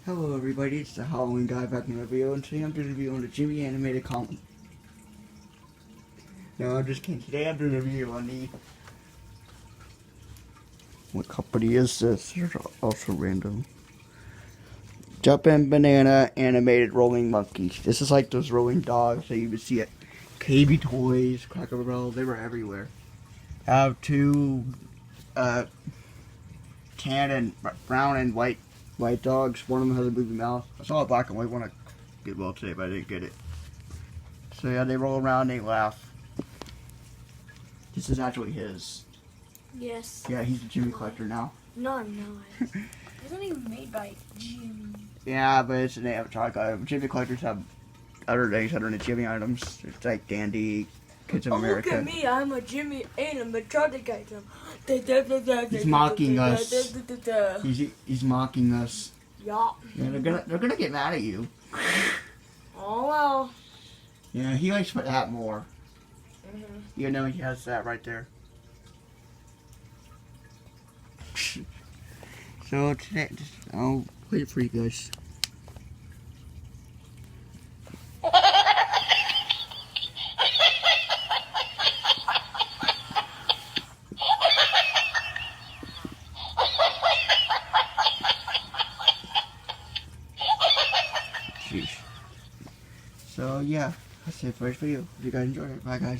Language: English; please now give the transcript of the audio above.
Hello everybody, it's the Halloween guy back in the video, and today I'm doing a review on the Jimmy animated comic. No, I'm just kidding. Today I'm doing a review on the... What company is this? It's also random. Jumpin' Banana Animated Rolling Monkeys. This is like those rolling dogs that you would see at KB Toys, Cracker Barrel, they were everywhere. I have two tan and brown and white dogs. One of them has a moving mouth. I saw a black and white one at Goodwill today, but I didn't get it. So yeah, they roll around, they laugh. This is actually his. Yes. Yeah, he's a Jimmy collector now. No, I'm not. It wasn't even made by Jimmy. Yeah, but it's an animatronic. Jimmy collectors have other things other than Jimmy items. It's like Dandy, Kids in America. Look at me, I'm a Jimmy animatronic item. He's mocking us. He's mocking us. Yeah. Yeah, they're gonna get mad at you. Oh well. Yeah, he likes to that more. Mm-hmm. You know he has that right there. So today, I'll play it for you guys. Sheesh. So yeah, that's it for this video. If you guys enjoyed it, bye guys.